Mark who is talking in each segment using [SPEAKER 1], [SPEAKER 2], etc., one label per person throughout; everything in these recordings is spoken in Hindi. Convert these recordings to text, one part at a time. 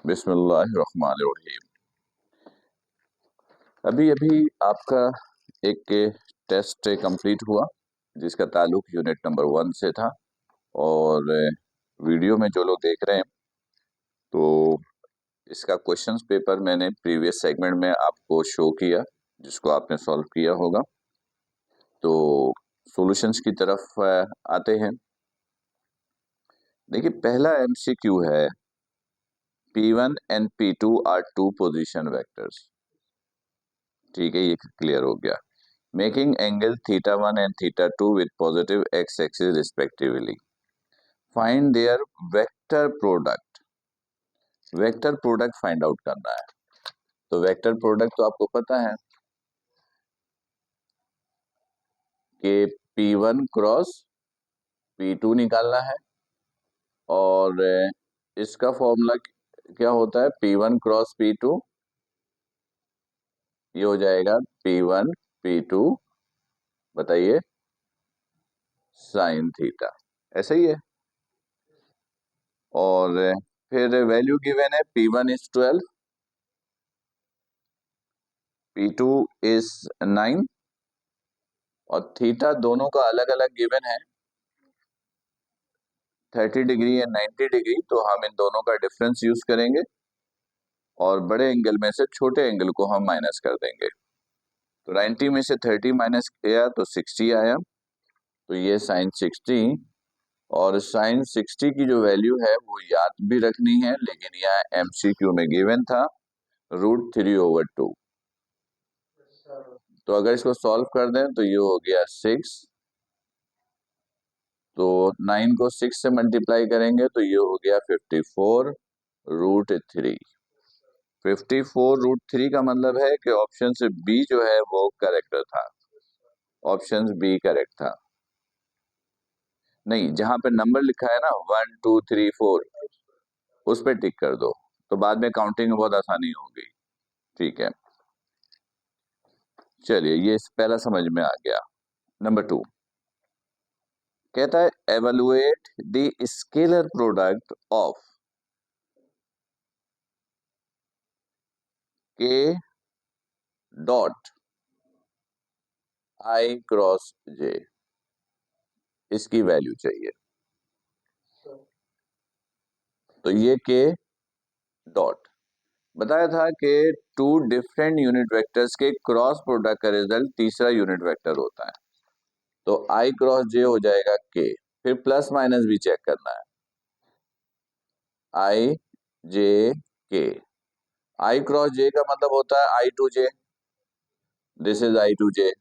[SPEAKER 1] बिस्मिल्लाहिर्रहमानिर्रहीम। अभी अभी आपका एक टेस्ट कंप्लीट हुआ जिसका ताल्लुक यूनिट नंबर 1 से था। और वीडियो में जो लोग देख रहे हैं तो इसका क्वेश्चंस पेपर मैंने प्रीवियस सेगमेंट में आपको शो किया, जिसको आपने सॉल्व किया होगा। तो सॉल्यूशंस की तरफ आते हैं। देखिए, पहला एमसीक्यू है, P1 and P2 are two position vectors. ठीक है, ये क्लियर हो गया। Making angle θ1 and θ2 with positive X axis respectively. Find their vector product. Vector product find out करना है। तो वेक्टर प्रोडक्ट तो आपको पता है कि P1 क्रॉस P2 निकालना है, और इसका फॉर्मूला क्या होता है? P1 क्रॉस P2, ये हो जाएगा P1 P2, बताइए, साइन थीटा। ऐसा ही है। और फिर वैल्यू गिवन है, P1 इज 12, P2 इज 9, और थीटा दोनों का अलग अलग गिवन है, 30 डिग्री एंड 90 डिग्री। तो हम इन दोनों का डिफरेंस यूज करेंगे और बड़े एंगल में से छोटे एंगल को हम माइनस कर देंगे। तो 90 में से 30 माइनस किया तो 60 आया, तो ये साइन 60। और साइन 60 की जो वैल्यू है वो याद भी रखनी है, लेकिन यहाँ एमसीक्यू में गिवन था √3/2। तो अगर इसको सॉल्व कर दें तो ये हो गया 6। तो 9 को 6 से मल्टीप्लाई करेंगे तो ये हो गया 54√3। 54√3 का मतलब है कि ऑप्शन से बी जो है वो करेक्ट था। ऑप्शन बी करेक्ट था। नहीं, जहां पे नंबर लिखा है ना 1 2 3 4, उस पे टिक कर दो, तो बाद में काउंटिंग में बहुत आसानी होगी। ठीक है, चलिए, ये पहला समझ में आ गया। नंबर 2 कहता है, evaluate the scalar product of के डॉट आई क्रॉस जे। इसकी वैल्यू चाहिए। तो ये के डॉट बताया था कि टू डिफरेंट यूनिट वेक्टर्स के क्रॉस प्रोडक्ट का रिजल्ट तीसरा यूनिट वेक्टर होता है। तो आई क्रॉस जे हो जाएगा के, फिर प्लस माइनस भी चेक करना है, आई जे के। आई क्रॉस जे का मतलब होता है I to J, this is I to J.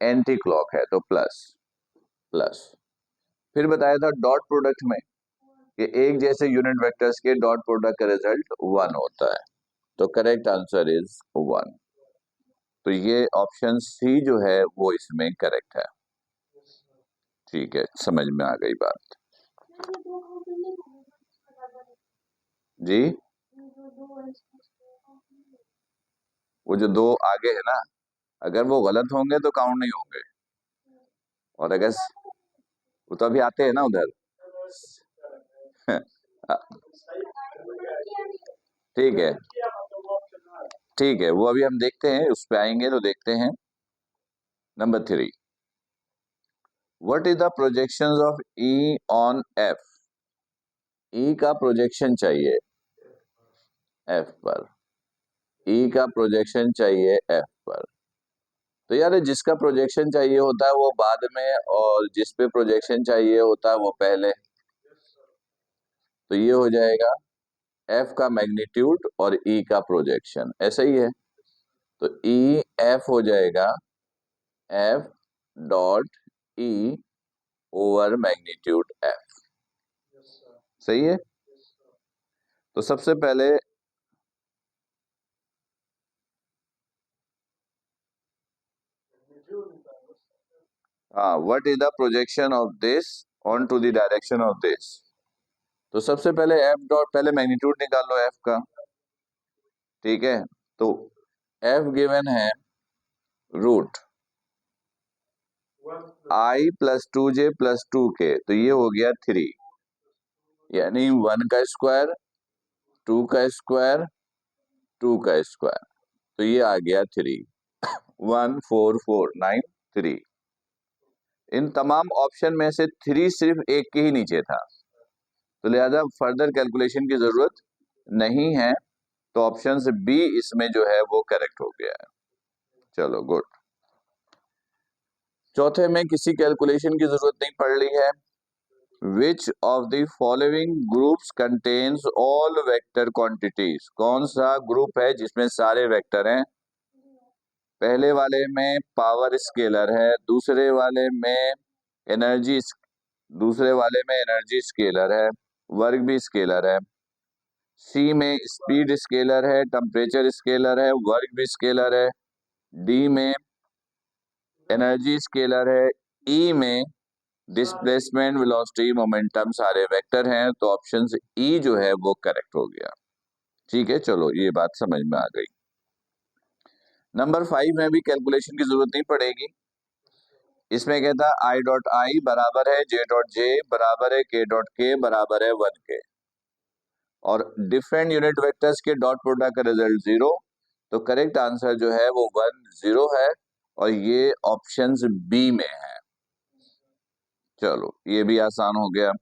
[SPEAKER 1] Anti clock है तो प्लस प्लस। फिर बताया था डॉट प्रोडक्ट में कि एक जैसे यूनिट वेक्टर्स के डॉट प्रोडक्ट का रिजल्ट 1 होता है। तो करेक्ट आंसर इज 1। तो ये ऑप्शन सी जो है वो इसमें करेक्ट है। ठीक है, समझ में आ गई बात जी। वो जो दो आगे है ना, अगर वो गलत होंगे तो काउंट नहीं होंगे, और अगर वो तो अभी आते हैं ना उधर। ठीक है, ठीक है, वो अभी हम देखते हैं, उस पे आएंगे तो देखते हैं। Number 3, what is the projection of E on F. E का प्रोजेक्शन चाहिए एफ पर। ई का प्रोजेक्शन चाहिए एफ पर। तो यार, जिसका प्रोजेक्शन चाहिए होता है वो बाद में, और जिस पे प्रोजेक्शन चाहिए होता है वो पहले। तो ये हो जाएगा एफ का मैग्नीट्यूड और ई का प्रोजेक्शन, ऐसा ही है। तो ई एफ हो जाएगा F dot E over magnitude F. सही है। तो सबसे पहले हाँ, what is the projection of this on to the direction of this. तो सबसे पहले एफ डॉट, पहले मैग्नीट्यूड निकाल लो एफ का। ठीक है, तो एफ गिवन है root i plus 2j plus 2k, तो ये हो गया 3, यानी 1 का स्क्वायर 2 का स्क्वायर, 2 का स्क्वायर, तो ये आ गया 3, 1 4 4 9 3। इन तमाम ऑप्शन में से 3 सिर्फ एक के ही नीचे था, तो लिहाजा फर्दर कैलकुलेशन की जरूरत नहीं है, तो ऑप्शन बी इसमें जो है वो करेक्ट हो गया है। चलो गुड। चौथे में किसी कैलकुलेशन की जरूरत नहीं पड़ रही है। Which of the following groups contains all vector quantities, कौन सा ग्रुप है जिसमें सारे वेक्टर हैं? पहले वाले में पावर स्केलर है, दूसरे वाले में एनर्जी, दूसरे वाले में एनर्जी स्केलर है, वर्क भी स्केलर है। सी में स्पीड स्केलर है, टेम्परेचर स्केलर है, वर्क भी स्केलर है। डी में एनर्जी स्केलर है। ई में डिस्प्लेसमेंट, वेलोसिटी, मोमेंटम सारे वेक्टर हैं, तो ऑप्शन ई जो है वो करेक्ट हो गया। ठीक है, चलो ये बात समझ में आ गई। नंबर 5 में भी कैलकुलेशन की जरूरत नहीं पड़ेगी। इसमें कहता है आई डॉट आई बराबर है जे डॉट जे बराबर है के डॉट के बराबर है 1 के, और डिफरेंट यूनिट वेक्टर्स के डॉट प्रोडक्ट का रिजल्ट 0, तो करेक्ट आंसर जो है वो 1 0 है, और ये ऑप्शन बी में है। चलो ये भी आसान हो गया।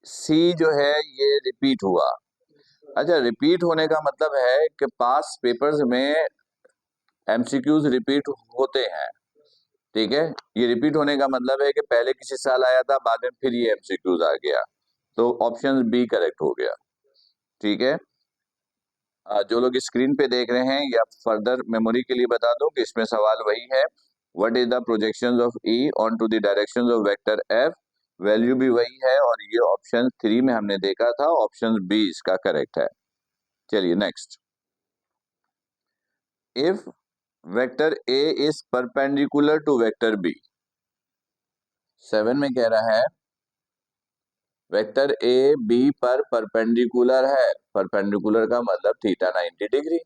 [SPEAKER 1] सी जो है ये रिपीट हुआ। अच्छा, रिपीट होने का मतलब है कि पास पेपर्स में एमसीक्यूज रिपीट होते हैं। ठीक है, ये रिपीट होने का मतलब है कि पहले किसी साल आया था, बाद में फिर ये एमसीक्यूज आ गया, तो ऑप्शन बी करेक्ट हो गया। ठीक है, जो लोग स्क्रीन पे देख रहे हैं या फर्दर मेमोरी के लिए बता दो कि इसमें सवाल वही है, what is the projections of E on to the directions of vector F, value भी वही है, और ये ऑप्शन 3 में हमने देखा था, ऑप्शन बी इसका करेक्ट है। चलिए next. If vector A is perpendicular to vector B, 7 में कह रहा है वेक्टर ए बी पर परपेंडिकुलर है, परपेंडिकुलर का मतलब थीटा 90 डिग्री,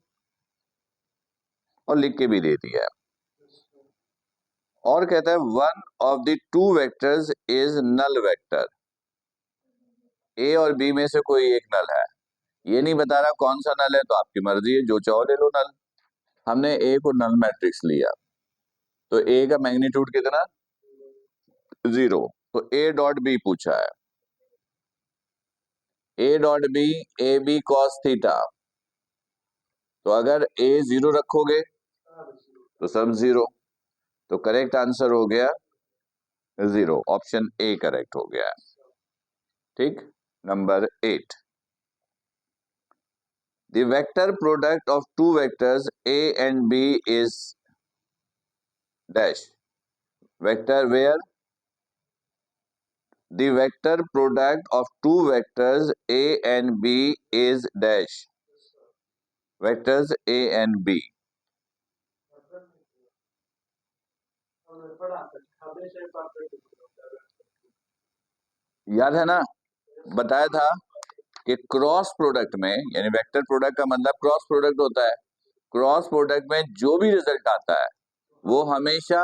[SPEAKER 1] और लिख के भी दे दिया है। और कहता है one of the two vectors is null vector, A और बी में से कोई एक नल है। ये नहीं बता रहा कौन सा नल है, तो आपकी मर्जी है, जो चाहो ले लो नल। हमने ए को नल मैट्रिक्स लिया, तो ए का मैग्नीट्यूड कितना, 0, तो ए डॉट बी पूछा है। A dot B A B cos theta, तो अगर ए 0 रखोगे तो सब 0, तो करेक्ट आंसर हो गया 0, ऑप्शन ए करेक्ट हो गया। ठीक, number 8, the vector product of two vectors a and b is dash, vector where the vector product of two vectors a and b is dash, vectors a and b। याद है ना, बताया था कि क्रॉस प्रोडक्ट में, यानी वेक्टर प्रोडक्ट का मतलब क्रॉस प्रोडक्ट होता है, क्रॉस प्रोडक्ट में जो भी रिजल्ट आता है वो हमेशा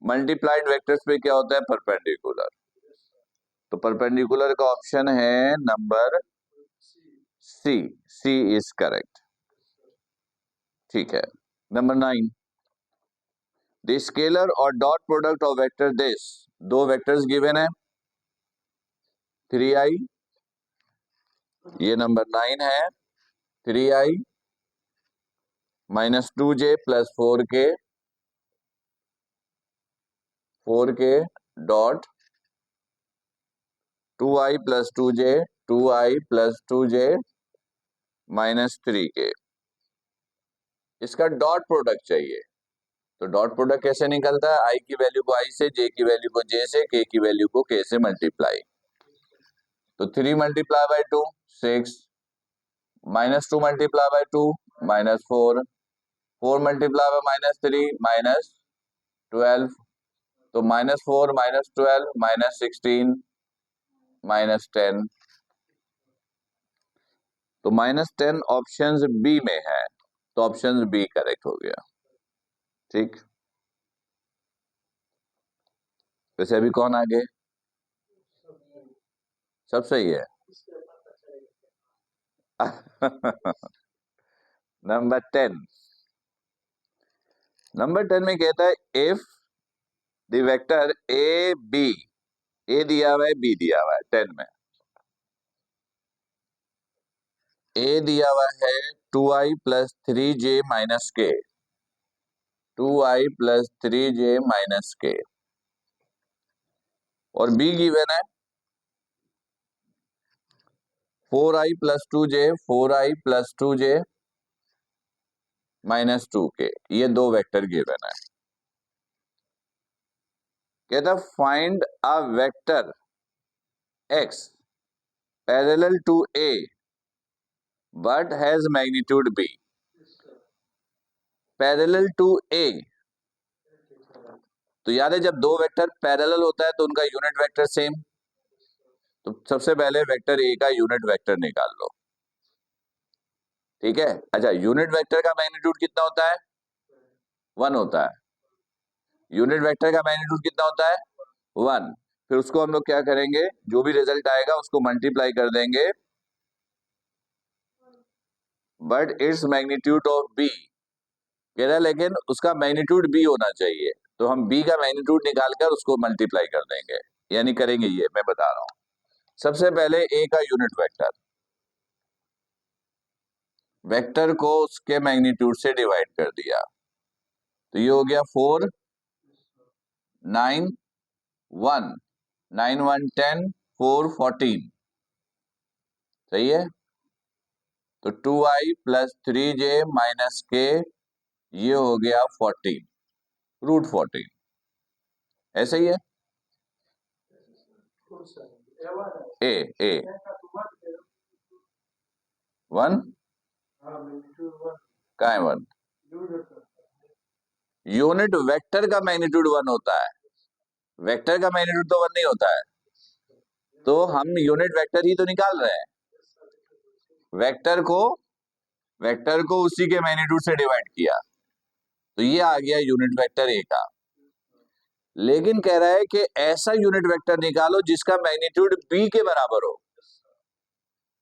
[SPEAKER 1] मल्टीप्लाइड वेक्टर्स पे क्या होता है, परपेंडिकुलर, तो परपेंडिकुलर का ऑप्शन है number C, C is correct. ठीक है, नंबर 9, द स्केलर और dot product of vector this, दो वेक्टर्स गिवन है 3i, ये नंबर 9 है, 3i minus 2j plus 4k dot 2i plus 2j, 2i plus 2j minus 3k, इसका डॉट प्रोडक्ट चाहिए। तो डॉट प्रोडक्ट कैसे निकलता है, आई की वैल्यू को आई से, जे की वैल्यू को जे से, के की वैल्यू को के से मल्टीप्लाई, तो 3 multiply by 2 6, minus 2 multiply by 2 -4, 4 multiply by -3 -12, तो -4 -12 -16 -10, तो -10 ऑप्शन बी में है, तो ऑप्शन बी करेक्ट हो गया। ठीक, वैसे अभी कौन आगे, सब सही है। नंबर 10, नंबर 10 में कहता है if the vector A B, A दिया हुआ है बी दिया हुआ है 10 में, ए दिया हुआ है 2i प्लस 3j माइनस के, 2i प्लस 3j माइनस के, और बी गिवन है 4i plus 2j, 4i plus 2j minus 2k, ये दो वेक्टर गिवन है। कहता find a vector x parallel to a but has magnitude b, parallel to a, तो याद है जब दो वेक्टर पैरेलल होता है तो उनका यूनिट वेक्टर सेम, तो सबसे पहले वेक्टर ए का यूनिट वेक्टर निकाल लो। ठीक है, अच्छा यूनिट वेक्टर का मैग्नीट्यूड कितना होता है? 1 होता है। यूनिट वेक्टर का मैग्नीट्यूड कितना होता है? 1। फिर उसको हम लोग क्या करेंगे, जो भी रिजल्ट आएगा उसको मल्टीप्लाई कर देंगे, but it's magnitude of B, कह रहा है लेकिन उसका मैग्नीट्यूड बी होना चाहिए, तो हम बी का मैग्नीट्यूड निकालकर उसको मल्टीप्लाई कर देंगे, यानी करेंगे ये मैं बता रहा हूं। सबसे पहले ए का यूनिट वेक्टर, वेक्टर को उसके मैग्नीट्यूड से डिवाइड कर दिया, तो ये हो गया 4, 9, 1, 9 1 10, 4 14, सही है। तो 2i प्लस 3j माइनस के, ये हो गया 14, रूट 14, ऐसा ही है। ए ए 1 का है 1, यूनिट वेक्टर का मैग्नीट्यूड 1 होता है, वेक्टर का मैग्नीट्यूड तो 1 नहीं होता है, तो हम यूनिट वेक्टर ही तो निकाल रहे हैं, वेक्टर को उसी के मैग्नीट्यूड से डिवाइड किया, तो ये आ गया यूनिट वेक्टर ए का। लेकिन कह रहा है कि ऐसा यूनिट वेक्टर निकालो जिसका मैग्नीट्यूड बी के बराबर हो,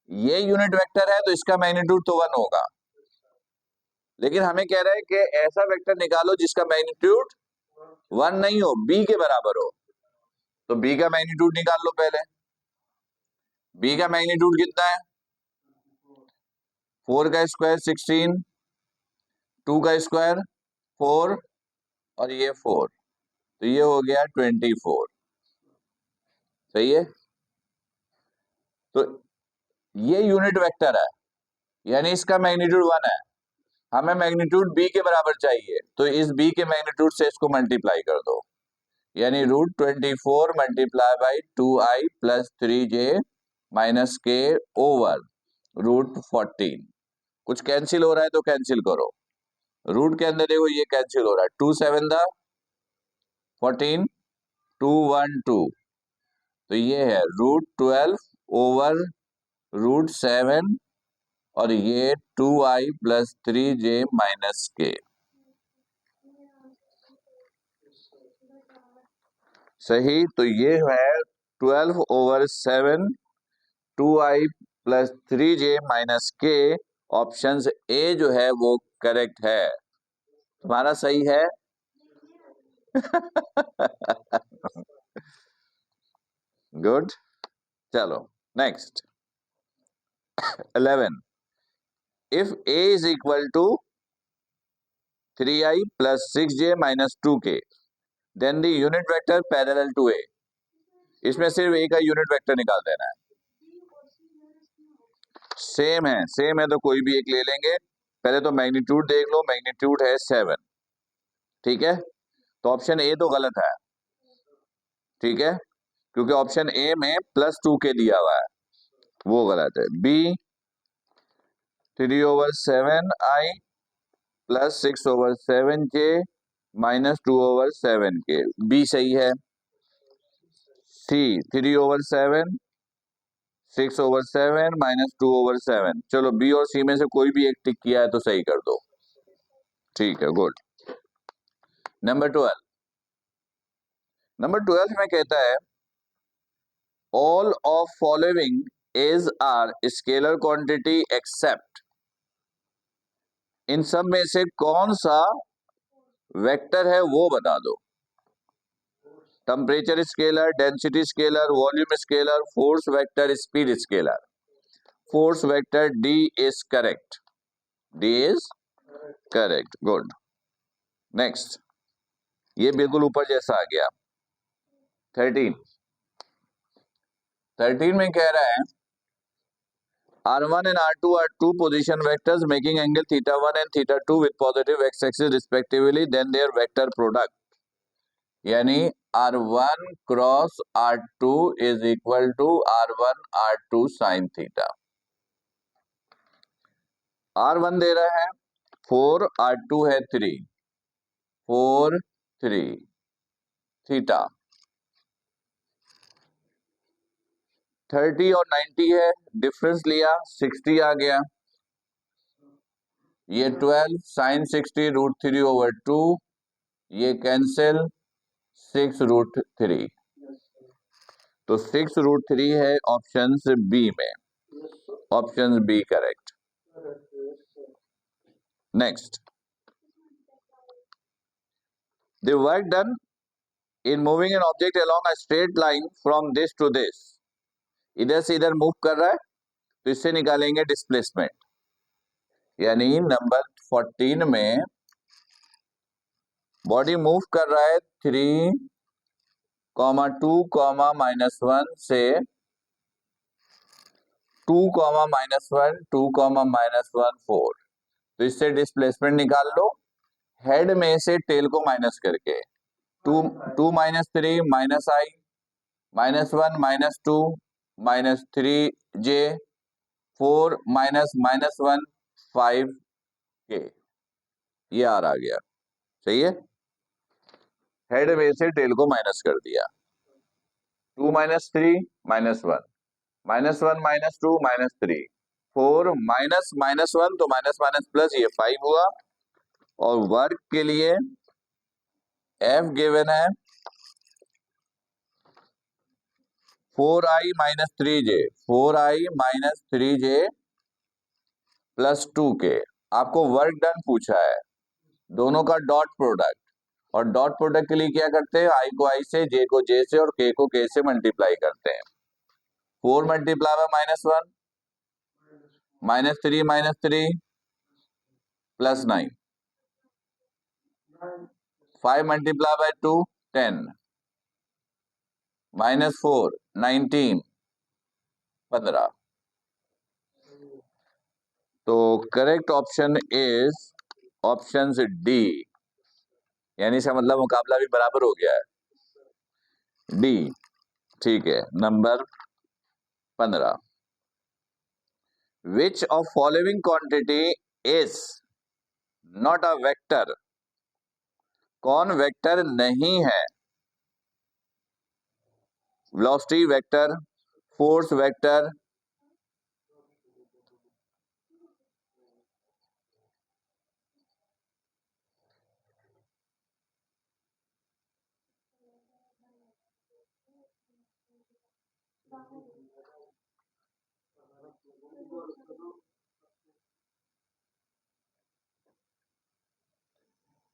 [SPEAKER 1] ये यूनिट वेक्टर है तो इसका मैग्नीट्यूड तो 1 होगा, लेकिन हमें कह रहा है कि ऐसा वेक्टर निकालो जिसका मैग्नीट्यूड 1 नहीं हो, बी के बराबर हो, तो बी का मैग्नीट्यूड निकाल लो पहले। बी का मैग्नीट्यूड कितना है? 4 का स्क्वायर 16, 2 का स्क्वायर 4 और ये 4, तो ये हो गया 24, सही है। तो ये यूनिट वेक्टर है, यानी इसका मैग्नीट्यूड 1 है, हमें मैग्नीट्यूड बी के बराबर चाहिए, तो इस बी के मैग्नीट्यूड से इसको मल्टीप्लाई कर दो, यानी root 24 multiply by 2i plus 3j minus k over root 14। कुछ कैंसिल हो रहा है तो कैंसिल करो, रूट के अंदर देखो ये कैंसिल हो रहा है, 2 7 दा 14, 2 1 2, तो ये है रूट 12 ओवर रूट 7 और ये 2i प्लस 3j माइनस के, सही। तो ये है 12 over 7, 2i plus 3j minus के, ऑप्शन ए जो है वो करेक्ट है, तुम्हारा सही है। गुड, चलो next 11, if a is equal to 3i plus 6j minus 2k then the unit vector parallel to a, इसमें सिर्फ a का यूनिट वेक्टर निकाल देना है। सेम है तो कोई भी एक ले लेंगे, पहले तो मैग्नीट्यूड देख लो, मैग्नीट्यूड है 7, ठीक है, तो ऑप्शन ए तो गलत है, ठीक है, क्योंकि ऑप्शन ए में प्लस 2k दिया हुआ है, वो गलत है। B 3 over 7i plus 6 over 7j minus 2 over 7k, B सही है। C 3 over 7, 6 over 7 minus 2 over 7, चलो बी और सी में से कोई भी एक टिक किया है तो सही कर दो, ठीक है, गुड। नंबर 12 में कहता है all of following is are scalar quantity except, इन सब में से कौन सा वेक्टर है वो बता दो। Temperature scalar, density scalar, volume scalar, force vector, speed scalar. Force vector D is correct, D is correct, good. Next, ये बिल्कुल ऊपर जैसा आ गया। 13 में कह रहा है R1 and R2 are two position vectors making angle θ1 and θ2 with positive x-axis respectively, then their vector product यानी R1 cross R2 is equal to R1 R2 sine theta. R1 दे रहा है 4, R2 है 3, 4 3 थीटा। 30 और 90 है, डिफरेंस लिया 60 आ गया। ये 12 साइन 60 √3/2, ये कैंसिल 6√3, तो 6√3 है ऑप्शन बी में, option B correct. Next, the work done in moving an object along a straight line from this to this, इधर से इधर मूव कर रहा है तो इससे निकालेंगे डिस्प्लेसमेंट। यानी नंबर 14 में बॉडी मूव कर रहा है 3, 2, -1 से 2, -1, 2, -1 4, तो इससे डिस्प्लेसमेंट निकाल लो हेड में से टेल को माइनस करके। 2 -3 -i, -1 -2 -3j, 4 -1 5k, ये आर आ गया। सही है, हेड में से टेल को माइनस कर दिया। 2 -3 -1 -1 -2 -3, 4 -1 तो माइनस माइनस प्लस, ये 5 हुआ। और वर्क के लिए F गिवन है 4i -3j, 4i -3j +2k। आपको वर्क डन पूछा है, दोनों का डॉट प्रोडक्ट, और डॉट प्रोडक्ट के लिए क्या करते हैं, i को i से, j को j से और k को k से मल्टीप्लाई करते हैं। 4 मल्टीप्लाई बाय -1 -3 -3 +9, 5 मल्टीप्लाई बाय 2 10 -4 19 15। तो correct option is option D, यानी इसका मतलब मुकाबला भी बराबर हो गया है, डी। ठीक है, number 15, which of following quantity is not a vector, कौन वेक्टर नहीं है। Velocity vector, force vector,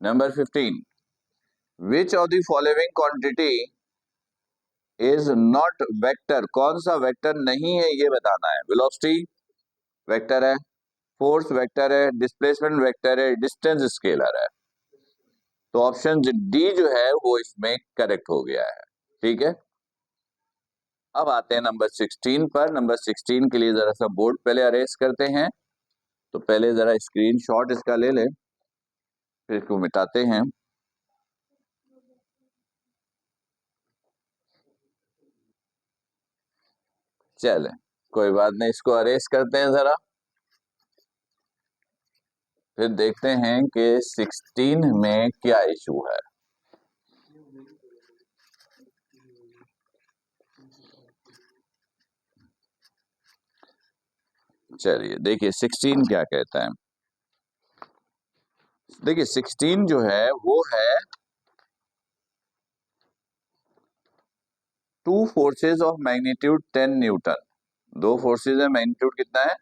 [SPEAKER 1] number 15, which of the following quantity is not vector, कौन सा वेक्टर नहीं है ये बताना है। वेलोसिटी वेक्टर है, फोर्स वेक्टर है, डिस्प्लेसमेंट वेक्टर है, डिस्टेंस स्केलर है। तो ऑप्शन डी जो है वो इसमें करेक्ट हो गया है। ठीक है, अब आते हैं नंबर 16 पर। नंबर 16 के लिए जरा सा बोर्ड पहले अरेंज करते हैं, तो पहले जरा स्क्रीनशॉट इसका ले ले, फिर इसको मिटाते हैं। चले, कोई बात नहीं, इसको अरेंज करते हैं जरा, फिर देखते हैं कि 16 में क्या इशू है। चलिए देखिए 16 क्या कहता है। देखिए 16 जो है वो है two forces of magnitude 10 Newton, दो फोर्सेज है, मैग्नीट्यूड कितना है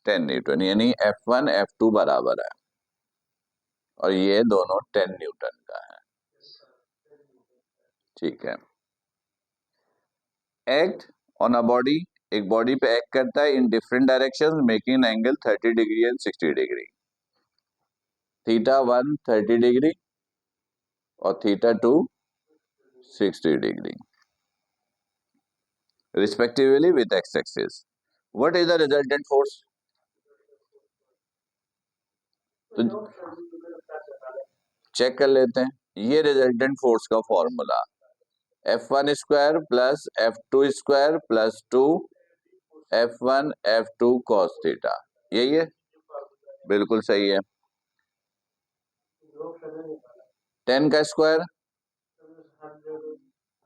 [SPEAKER 1] 10 न्यूटन, यानी F1 F2 बराबर है और ये दोनों 10 न्यूटन का है। ठीक है। एक्ट ऑन अ बॉडी, एक बॉडी पे एक्ट करता है in different direction making angle 30 degree and 60 degree. θ1 30 degree और θ2 60 degree respectively with x-axis. What is the resultant force? तो चेक कर लेते हैं, ये रिजल्टेंट फोर्स का formula F1 square plus F2 square plus 2 F1 F2 cos theta, यही है, बिल्कुल सही है। 10 का स्क्वायर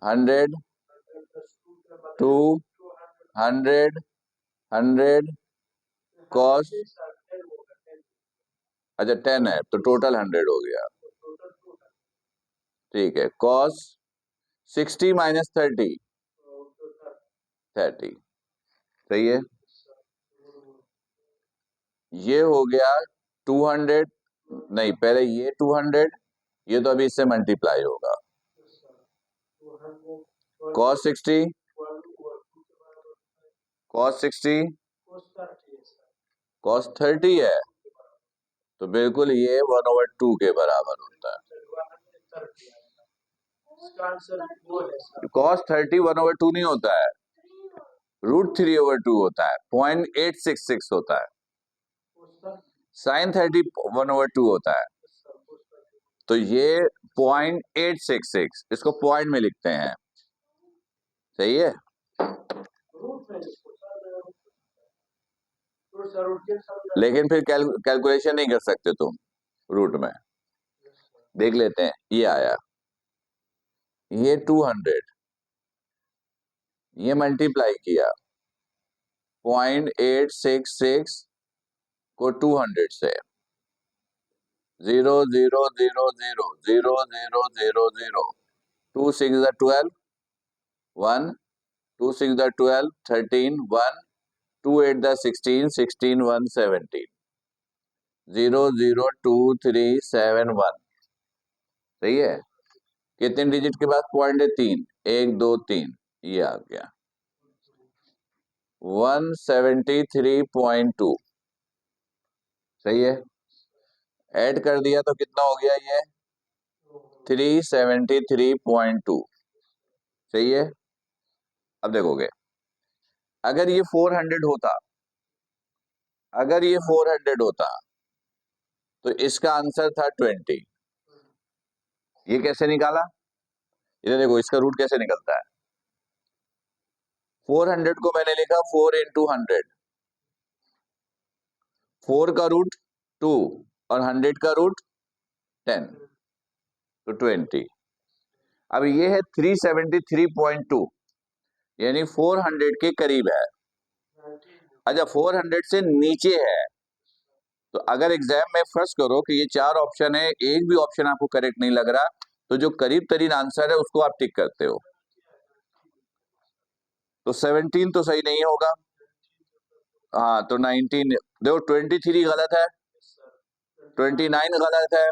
[SPEAKER 1] 100, 2 100 100 cos, अच्छा 10 है तो टोटल 100 हो गया। ठीक है, cos 60 माइनस 30 सही है। ये हो गया 200, नहीं पहले ये 200, ये तो अभी इससे मल्टीप्लाई होगा। cos 60 cos 30 है तो बिल्कुल ये 1/2 के बराबर होता है। cos 30 1/2 नहीं होता है, √3/2 होता है, 0.866 होता है। sin 30 1/2 होता है, तो ये 0.866, इसको पॉइंट में लिखते हैं, सही है। लेकिन फिर कैलकुलेशन नहीं कर सकते तुम रूट में। देख लेते हैं, ये आया, ये 200, ये मल्टीप्लाई किया 0.866 को 200 से, 0 0 0 0 0 0 0 0, 2 6 12 1, 2 6 12 13 1, 2 8 16 16 1 17, 0 0 2 3 7 1, सही है। कितने डिजिट के बाद पॉइंट है 3, 1 2 3, ये आ गया 173.2, सही है। ऐड कर दिया तो कितना हो गया ये 373.2, सही है। अब देखोगे, अगर ये 400 होता, अगर ये 400 होता तो इसका आंसर था 20। ये कैसे निकाला, इधर देखो इसका रूट कैसे निकलता है। 400 को मैंने लिखा 4 × 100, 4 का रूट 2 और 100 का रूट 10, तो 20। अब ये है 373.2, यानी 400 के करीब है। अच्छा 400 से नीचे है, तो अगर एग्जाम में फर्स्ट करो कि ये 4 ऑप्शन है, एक भी ऑप्शन आपको करेक्ट नहीं लग रहा, तो जो करीब तरीन आंसर है उसको आप टिक करते हो। तो 17 तो सही नहीं होगा, हाँ तो 19, देखो 23 गलत है, 29 गलत है,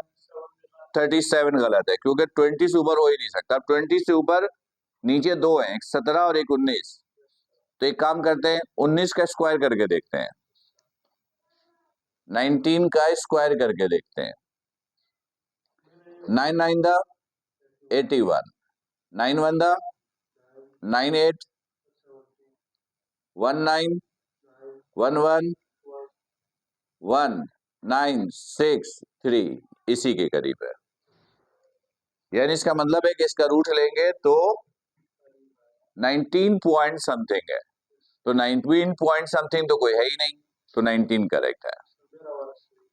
[SPEAKER 1] 37 गलत है, क्योंकि 20 से ऊपर हो ही नहीं सकता। 20 से ऊपर नीचे दो हैं, एक 17 और एक 19, तो एक काम करते हैं 19 का स्क्वायर करके देखते हैं, 19 का स्क्वायर करके देखते हैं। 9 9 दा 81, 9 1 दा 98, 19 11 1963, इसी के करीब है। यानी इसका मतलब है कि इसका रूट लेंगे तो 19 पॉइंट समथिंग है, तो 19 पॉइंट समथिंग तो कोई है ही नहीं, तो 19 करेक्ट है।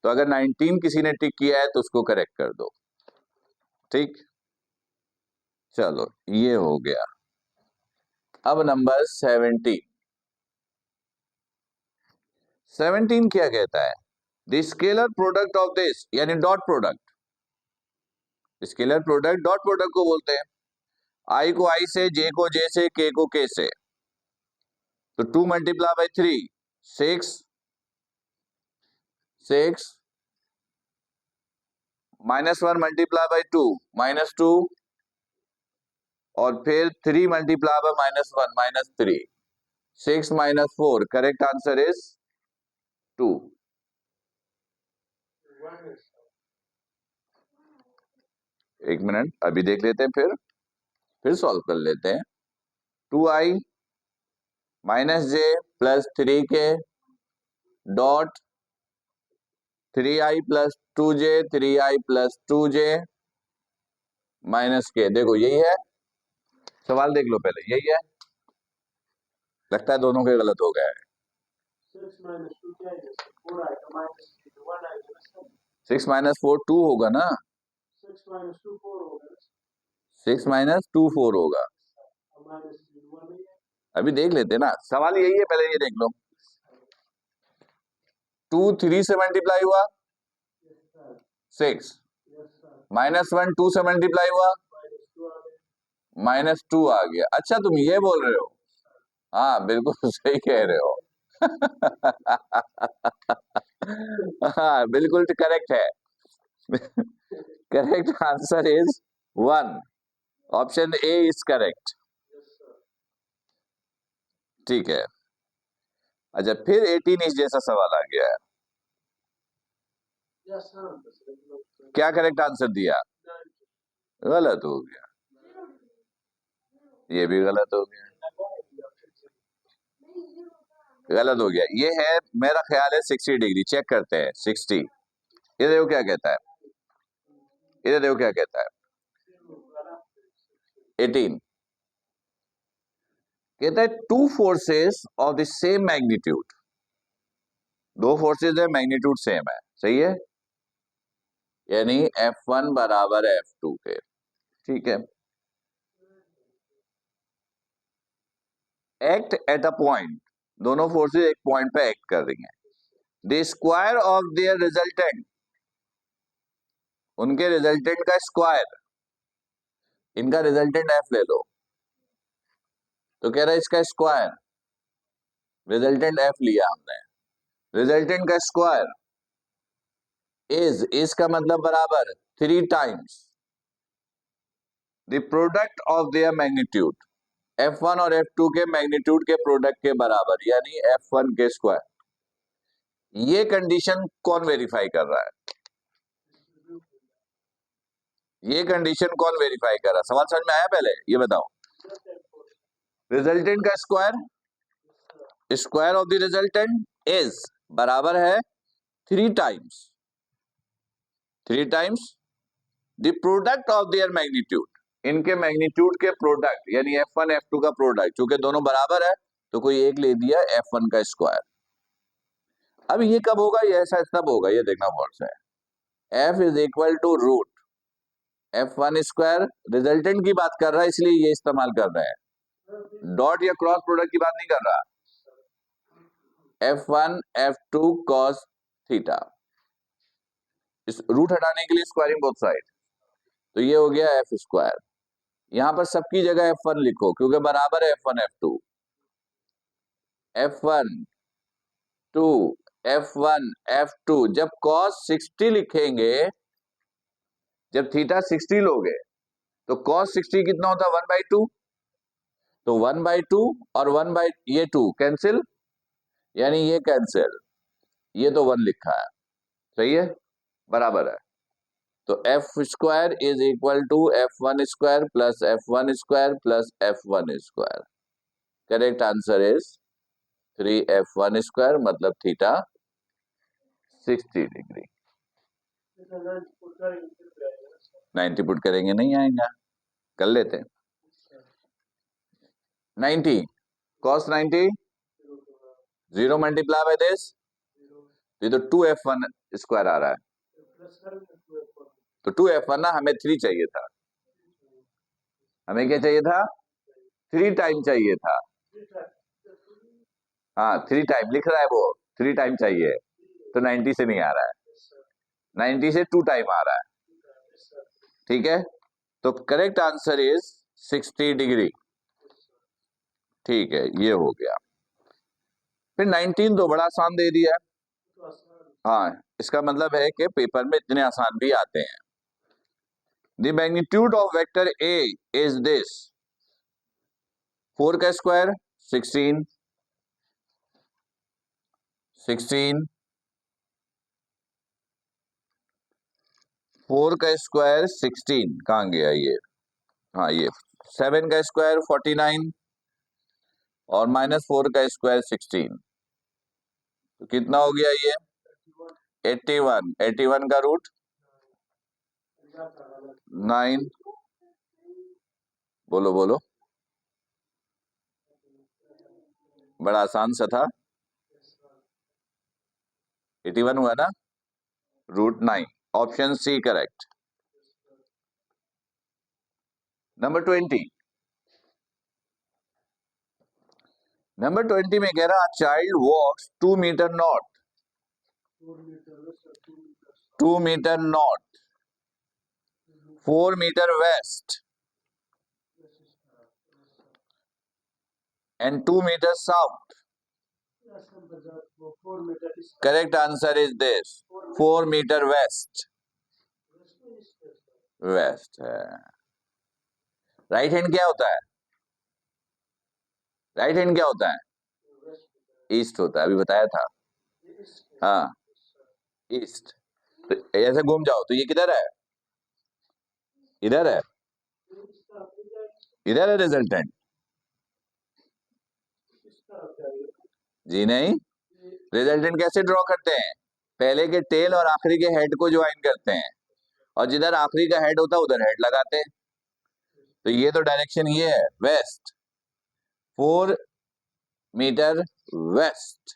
[SPEAKER 1] तो अगर 19 किसी ने टिक किया है तो उसको करेक्ट कर दो, ठीक। चलो ये हो गया। अब नंबर 17 क्या कहता है, the scalar product of this, यानी dot product, scalar product dot product को बोलते हैं। आई को आई से, जे को जे से, के को के से, तो 2 मल्टीप्लाई बाई 3 6 6 -1 मल्टीप्लाई बाई 2 -2 और फिर 3 multiply by -1 -3 6 -4 correct answer is 2। एक मिनट अभी देख लेते हैं, फिर सॉल्व कर लेते हैं। 2i -j plus 3k dot 3i plus 2j 3i plus 2j minus के। देखो यही है सवाल, देख लो पहले, यही है। लगता है दोनों के गलत हो गए हैं। 6 - 4 2 होगा ना, 6 - 2 4 होगा। अभी देख लेते हैं ना, सवाल यही है, पहले ये देख लो। 2 3 से मल्टीप्लाई हुआ 6 -1 2 से मल्टीप्लाई हुआ -2 आ गया। अच्छा तुम ये बोल रहे हो, हाँ बिल्कुल सही कह रहे हो। हाँ बिल्कुल करेक्ट है। Correct answer is 1, option A is correct. ठीक है। अच्छा फिर 18 इंच जैसा सवाल आ गया है। क्या करेक्ट आंसर दिया? गलत हो गया, ये भी गलत हो गया, गलत हो गया। ये है मेरा ख्याल है 60 डिग्री। चेक करते हैं 60। ये देखो क्या कहता है, ये देखो क्या कहता है 18 कहता है 2 forces of the same magnitude. दो फोर्सेस है, मैग्नीट्यूड सेम है, सही है, यानी F1 बराबर F2 के। ठीक है। एक्ट एट अ पॉइंट, दोनों फोर्सेस एक पॉइंट पे एक्ट कर रही हैं। The square of their resultant, उनके रिजल्टेंट का स्क्वायर, इनका रिजल्टेंट F ले लो, तो कह रहा है इसका स्क्वायर, रिजल्टेंट F लिया हमने, रिजल्टेंट का स्क्वायर इज का मतलब बराबर 3 times the product of their magnitude, F1 और F2 के मैग्नीट्यूड के प्रोडक्ट के बराबर, यानी F1 के स्क्वायर। ये कंडीशन कौन वेरीफाई कर रहा है? ये कंडीशन कौन वेरीफाई कर रहा है? सवाल समझ में आया? पहले ये बताओ। रिजल्टेंट का square, square of the resultant is बराबर है 3 times the product of their magnitude, इनके मैग्नीट्यूड के प्रोडक्ट, यानी F1 F2 का प्रोडक्ट। चूंकि दोनों बराबर है तो कोई एक ले दिया F1 का स्क्वायर। अब ये कब होगा? ये ऐसा तब होगा, ये देखना गौर से। F is equal to root F1 square, resultant की बात कर रहा है इसलिए ये इस्तेमाल कर रहे हैं, डॉट या क्रॉस प्रोडक्ट की बात नहीं कर रहा। F1 F2 cos थीटा, इस रूट हटाने के लिए स्क्वायरिंग बोथ साइड, तो ये हो गया F स्क्वायर। यहां पर सबकी जगह F1 लिखो क्योंकि बराबर है F1 F2। F1 2 F1 F2, जब cos 60 लिखेंगे, जब थीटा 60 लोगे तो cos 60 कितना होता है? 1/2, तो 1/2 और 1 ये 2 कैंसिल, यानी ये कैंसिल, ये तो 1 लिखा है, सही है, बराबर है। तो F square is equal to F1 square plus F1 square plus F1 square. Correct answer is 3F1 square, मतलब थीटा 60 डिग्री। 90 पुट करेंगे नहीं आएगा, कर लेते हैं। 90 cos 90 0 मल्टीप्लाई बाय दिस, ये तो 2F1 स्क्वायर आ रहा है, तो 2F1 ना, हमें 3 चाहिए था, हमें क्या चाहिए था? 3 टाइम चाहिए था। हाँ 3 टाइम लिख रहा है वो, 3 टाइम चाहिए, तो 90 से नहीं आ रहा है, 90 से 2 टाइम आ रहा है। ठीक है, तो करेक्ट आंसर इज 60 डिग्री। ठीक है, ये हो गया। फिर 19 तो बड़ा आसान दे दिया। हाँ, इसका मतलब है कि पेपर में इतने आसान भी आते हैं। The magnitude of vector A is this, 4 का स्क्वायर 16, 4 का स्क्वायर 16 कहाँ गया ये, हाँ ये 7 का स्क्वायर 49 और -4 का स्क्वायर 16, तो कितना हो गया ये 81, 81 का रूट 9, बोलो बोलो, बड़ा आसान सा था, 81 हुआ ना, √9, option C correct. Number 20, number 20 में कह रहा child walks 2 metre north, 2 metre north, 4 metre west and 2 meters south. Correct answer is this, 4 meter west. Waste है। राइट हैंड क्या होता है, राइट हैंड क्या होता है, ईस्ट होता है, अभी बताया था। हाँ ईस्ट, तो ऐसे घूम जाओ तो ये किधर है, इधर है, इधर है रिजल्टेंट, जी नहीं, रिजल्टेंट कैसे ड्रॉ करते हैं, पहले के टेल और आखिरी के हेड को ज्वाइन करते हैं और जिधर आखिरी का हेड होता है उधर हेड लगाते हैं, तो ये तो डायरेक्शन ये है वेस्ट, 4 मीटर वेस्ट।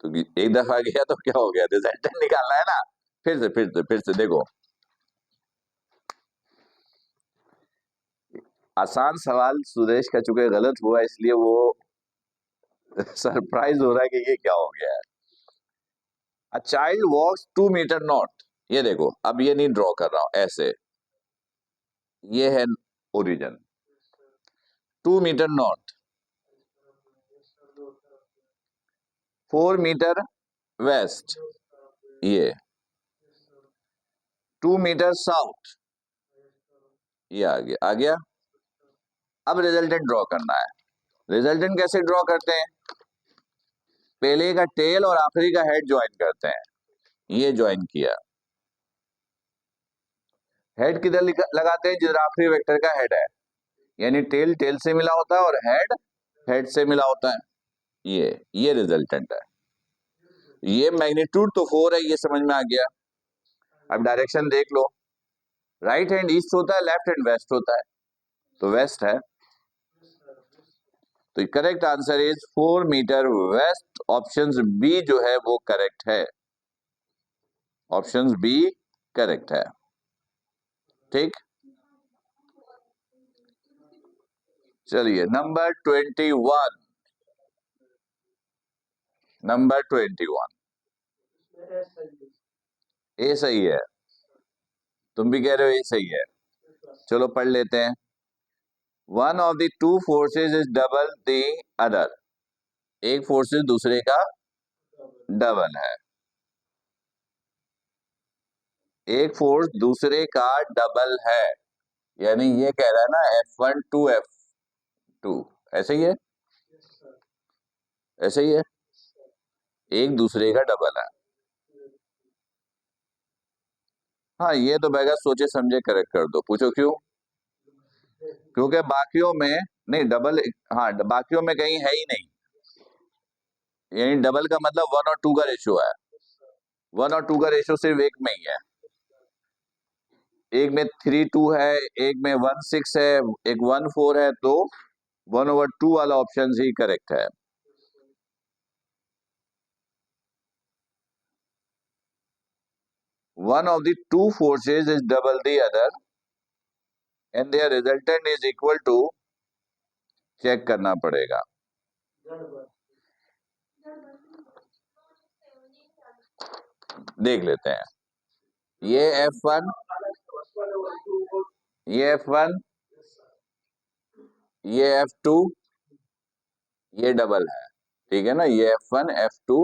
[SPEAKER 1] तो एक दफा गया तो क्या हो गया, रिजल्टेंट निकालना है ना, फिर से देखो, आसान सवाल सुरेश का चूंकि गलत हुआ इसलिए वो सरप्राइज हो रहा है कि ये क्या हो गया है। A child walks 2 metre north, ये देखो अब ये नहीं ड्रॉ कर रहा हूं, ऐसे ये है origin, 2 metre north, 4 metre west, ये 2 मीटर साउथ, ये आ गया। अब रिजल्टेंट ड्रॉ करना है, रिजल्टेंट कैसे ड्रॉ करते हैं, पहले का टेल और आखिरी का हेड ज्वाइन करते हैं, ये ज्वाइन किया, हेड किधर लगाते हैं, जिधर आखिरी वेक्टर का हेड है, यानी टेल टेल से मिला होता है और हेड हेड से मिला होता है, ये रिजल्टेंट है। ये मैग्नीट्यूड तो 4 है, ये समझ में आ गया। अब डायरेक्शन देख लो, राइट हैंड ईस्ट होता है, लेफ्ट हैंड वेस्ट होता है, तो वेस्ट है, तो correct answer is 4 metre west, option B जो है वो करेक्ट है, ऑप्शन बी करेक्ट है, ठीक। चलिए नंबर 21, नंबर 21, ए सही है, तुम भी कह रहे हो ए सही है, चलो पढ़ लेते हैं। One of the two forces is double the other, एक फोर्सेज दूसरे का डबल है, एक फोर्स दूसरे का डबल है, यानी ये कह रहा है ना F1 टू F2, ऐसे ही है, ऐसे ही है, एक दूसरे का डबल है। हाँ ये तो बेगा सोचे समझे करेक्ट कर दो, पूछो क्यों, क्योंकि बाकियों में नहीं डबल, हाँ बाकियों में कहीं है ही नहीं, यानी डबल का मतलब 1 और 2 का रेशियो है, 1 और 2 का रेशियो सिर्फ एक में ही है, एक में 3 2 है, एक में 1 6 है, एक 1 4 है, तो 1/2 वाला ऑप्शन ही करेक्ट है। One of the two forces is double the other and their resultant is equal to, check करना पड़ेगा, देख लेते हैं, ये F1, ये F1 ये F2, ये डबल है, ठीक है ना, ये F1 F2,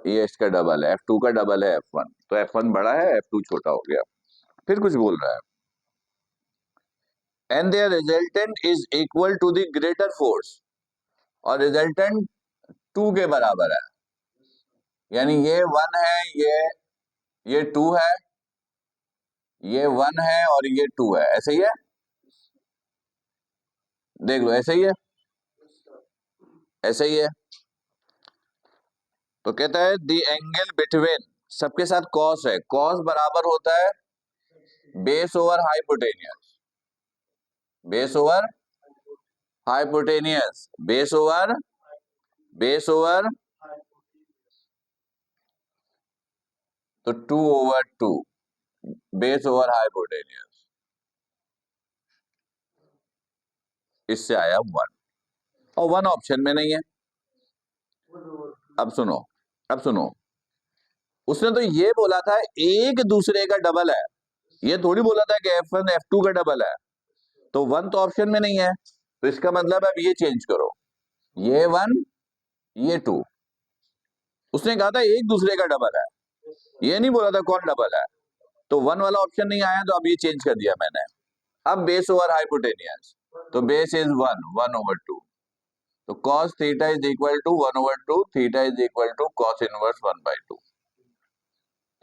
[SPEAKER 1] ये इसका डबल है, F2 का डबल है F1, तो F1 बड़ा है, F2 छोटा हो गया। फिर कुछ बोल रहा है, and there resultant is equal to the greater force, और रिजल्टेंट 2 के बराबर है, यानी ये 1 है, ये 2 है, ये 1 है और ये 2 है, ऐसे ही है, देख लो ऐसे ही है, ऐसे ही है। तो कहता है द एंगल बिटवीन, सबके साथ कॉस है, कॉस बराबर होता है base over hypotenuse, base over hypotenuse, base over तो 2/2, बेस ओवर हाइपोटेनियस, इससे आया 1, और 1 ऑप्शन में नहीं है। अब सुनो, अब सुनो, उसने तो ये बोला था एक दूसरे का डबल है, ये थोड़ी बोला था कि F1 F2 का डबल है, तो 1 तो ऑप्शन में नहीं है, तो इसका मतलब अब ये चेंज करो, ये 1 ये 2, उसने कहा था एक दूसरे का डबल है, ये नहीं बोला था कौन डबल है, तो 1 वाला ऑप्शन नहीं आया, तो अब ये चेंज कर दिया मैंने। अब बेस ओवर हाइपोटेनियस, तो बेस इज 1/2, तो cos theta is equal to 1/2, theta is equal to cos inverse 1/2।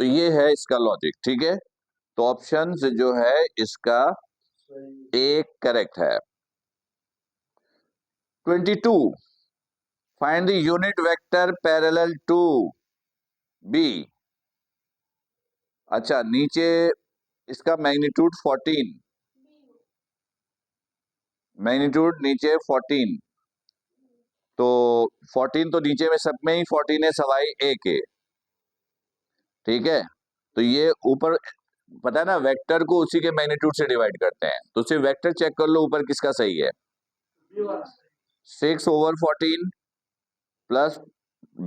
[SPEAKER 1] तो ये है इसका लॉजिक, ठीक है। तो ऑप्शन जो है इसका एक करेक्ट है। 22, find the unit vector parallel to B. अच्छा, नीचे इसका मैग्नीट्यूड 14, मैग्नीट्यूड नीचे 14, तो 14 तो नीचे में सब में ही 14 है, सवाई ए के, ठीक है। तो ये ऊपर पता है ना, वेक्टर को उसी के मैग्नीट्यूड से डिवाइड करते हैं, तो सिर्फ वेक्टर चेक कर लो ऊपर किसका सही है, 6/14 प्लस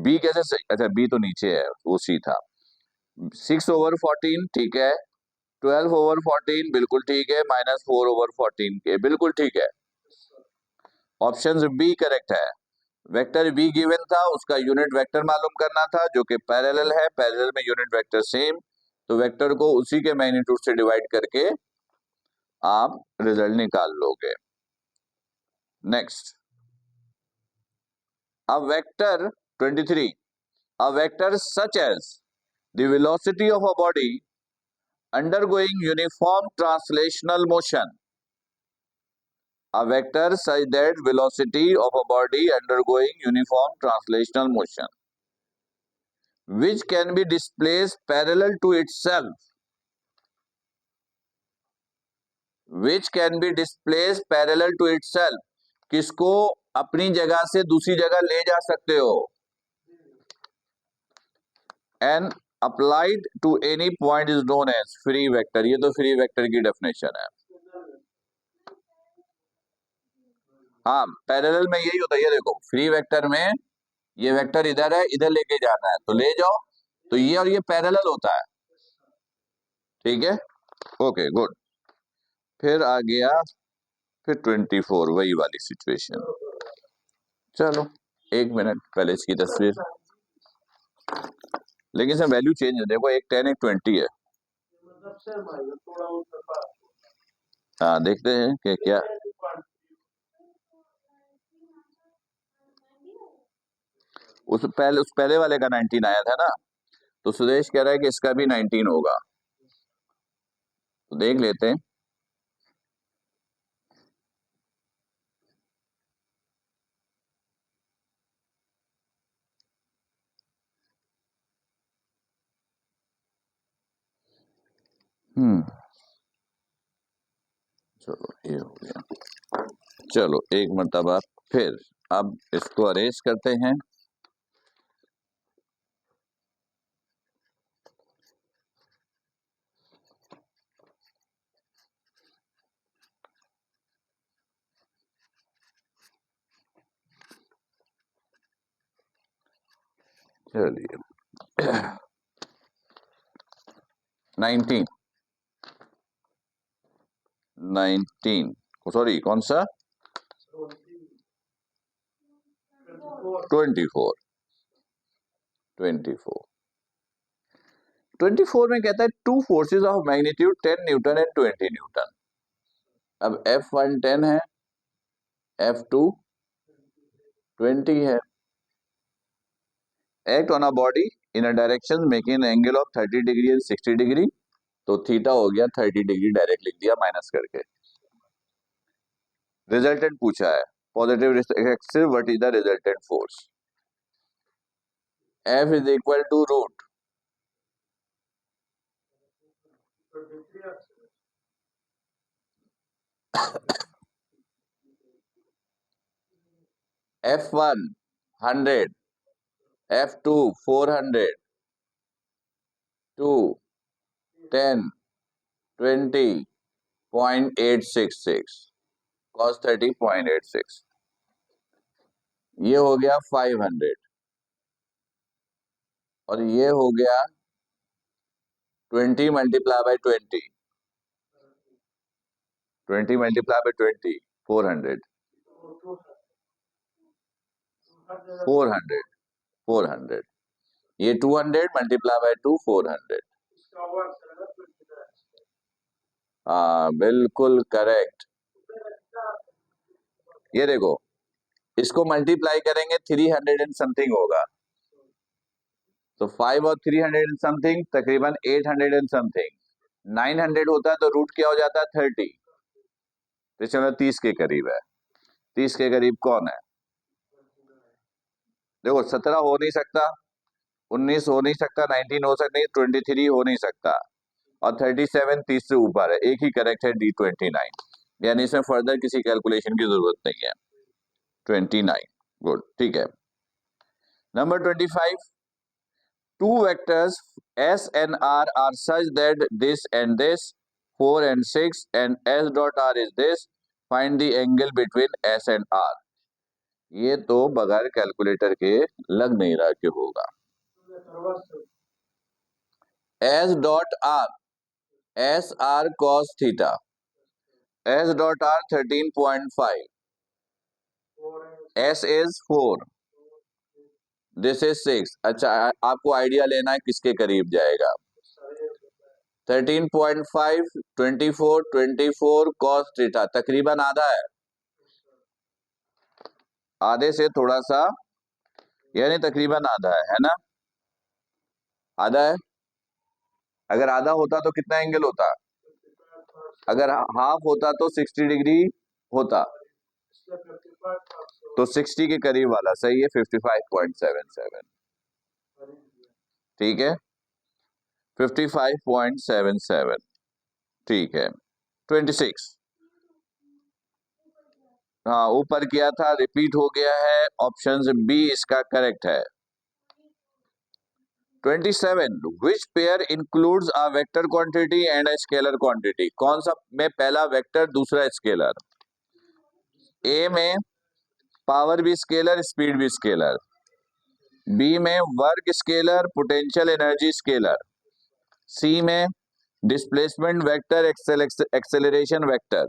[SPEAKER 1] बी कैसे सही, अच्छा बी तो नीचे है, वो सी था, 6/14 ठीक है, 12/14 बिल्कुल ठीक है, -4/14 के बिल्कुल ठीक है, ऑप्शन बी करेक्ट है। वेक्टर बी गिवन था, उसका यूनिट वेक्टर मालूम करना था, जो कि पैरेलल है, पैरेलल में यूनिट वेक्टर सेम, तो वेक्टर को उसी के मैग्नीट्यूड से डिवाइड करके आप रिजल्ट निकाल लोगे। Next, a vector 23, a vector such as the velocity of a body undergoing uniform translational motion, a vector such that velocity of a body undergoing uniform translational motion which can be displaced parallel to itself, which can be displaced parallel to itself, किसको अपनी जगह से दूसरी जगह ले जा सकते हो, and applied to any point is known as free vector, ये तो फ्री वेक्टर की डेफिनेशन है। हाँ, पैरेलल में यही होता है, ये देखो फ्री वेक्टर में ये वेक्टर इधर है, इधर लेके जाना है तो ले जाओ, तो ये और ये पैरेलल होता है, ठीक है, ओके गुड। फिर आ गया, फिर 24 वही वाली सिचुएशन, चलो 1 मिनट पहले इसकी तस्वीर, लेकिन इसमें वैल्यू चेंज है, देखो एक 10 एक 20 है। हाँ देखते हैं कि क्या, उस पहले वाले का 19 आया था ना, तो सुदेश कह रहा है कि इसका भी 19 होगा, तो देख लेते हैं। चलो ये हो गया, चलो एक मर्तबा फिर अब इसको अरेंज करते हैं। चलिए 19 सॉरी कौन सा 24 24 में कहता है two forces of magnitude 10 Newton and 20 Newton. अब F1 10 है, F2 20 है। Act on a body in a direction making angle of 30 degree and 60 degree, तो थीटा हो गया 30 डिग्री, डायरेक्ट लिख दिया माइनस करके। रिजल्टेंट पूछा है positive axis, what is the resultant force? F is equal to root F1 100, F2 400, 2 10 20.866 cos 30.86, ये हो गया 500 और ये हो गया 20 मल्टीप्लाई बाय 20 मल्टीप्लाई बाय 20 400 ये 200 मल्टीप्लाई बाय 2 400। हाँ बिल्कुल करेक्ट। ये देखो इसको मल्टीप्लाई करेंगे 300 एंड समथिंग होगा, तो 5 और 300 एंड समथिंग तकरीबन 800 एंड समथिंग। 900 होता है तो रूट क्या हो जाता है 30, तो चलो 30 के करीब है। 30 के करीब कौन है? देखो 17 हो नहीं सकता, 19 हो नहीं सकता, 19 हो सकता नहीं, 23 हो नहीं सकता, और 37 30 से ऊपर है। एक ही करेक्ट है D29, यानी इसमें फर्दर किसी कैलकुलेशन की जरूरत नहीं है। 29 गुड, ठीक है। Number 25, two vectors S and R are such that this and this 4 and 6 and S dot R is this, find the angle between S and R। ये तो बगैर कैलकुलेटर के लग नहीं रहा कि होगा। S dot R, S R cos theta, S dot R 13.5, S is 4, this is 6। अच्छा आपको आइडिया लेना है किसके करीब जाएगा। 13.5 24 cos थीटा तकरीबन आधा है, आधे से थोड़ा सा, यानी तकरीबन आधा है ना, आधा है। अगर आधा होता तो कितना एंगल होता? अगर हाफ होता तो 60 डिग्री होता, तो 60 के करीब वाला सही है, 55.77, ठीक है 55.77, ठीक है। 26, हाँ ऊपर किया था, रिपीट हो गया है, ऑप्शन बी इसका करेक्ट है। 27, which pair includes a vector quantity and a scalar quantity? कौन सा में पहला वेक्टर दूसरा स्केलर? ए में पावर भी स्केलर स्पीड भी स्केलर, बी में work scalar potential energy scalar, C में displacement vector acceleration vector,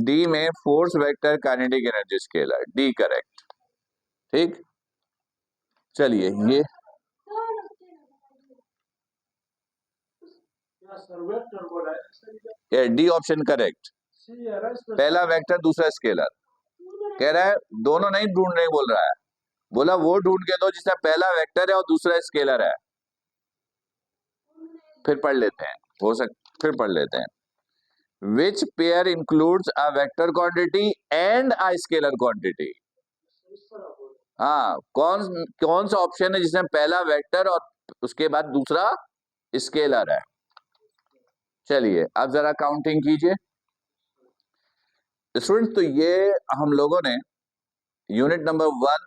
[SPEAKER 1] D में force vector kinetic energy scalar. D correct, ठीक। चलिए ये डी ऑप्शन करेक्ट, पहला वेक्टर दूसरा स्केलर। कह रहा है दोनों नहीं ढूंढने बोल रहा है, बोला वो ढूंढ के दो जिसमें पहला वेक्टर है और दूसरा स्केलर है। फिर पढ़ लेते हैं, फिर पढ़ लेते हैं। Which pair includes a vector quantity and a scalar quantity? हाँ कौन सा ऑप्शन है जिसमें पहला वेक्टर और उसके बाद दूसरा स्केलर है? चलिए अब जरा काउंटिंग कीजिए स्टूडेंट। तो ये हम लोगों ने unit number 1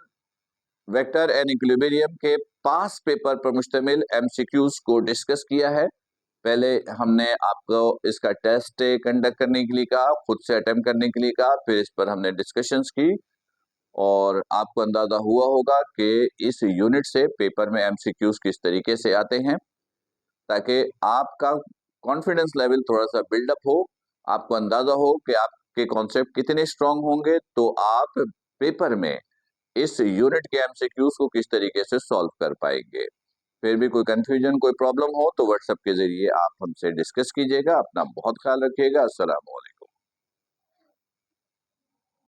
[SPEAKER 1] vector and equilibrium के पास पेपर पर मुश्तमिल एमसीक्यूज को डिस्कस किया है। पहले हमने आपको इसका टेस्ट कंडक्ट करने के लिए कहा, खुद से अटेम्प्ट करने के लिए कहा, फिर इस पर हमने डिस्कशंस की और आपको अंदाजा हुआ होगा कि इस यूनिट से पेपर में एमसीक्यूज किस तरीके से आते हैं, ताकि आपका कॉन्फिडेंस लेवल थोड़ा सा बिल्डअप हो, आपको अंदाजा हो कि आप के कॉन्सेप्ट कितने स्ट्रांग होंगे तो आप पेपर में इस यूनिट के एमसीक्यूज को किस तरीके से सॉल्व कर पाएंगे। फिर भी कोई कंफ्यूजन, कोई प्रॉब्लम हो तो व्हाट्सएप के जरिए आप हमसे डिस्कस कीजिएगा। अपना बहुत ख्याल रखिएगा। अस्सलाम वालेकुम।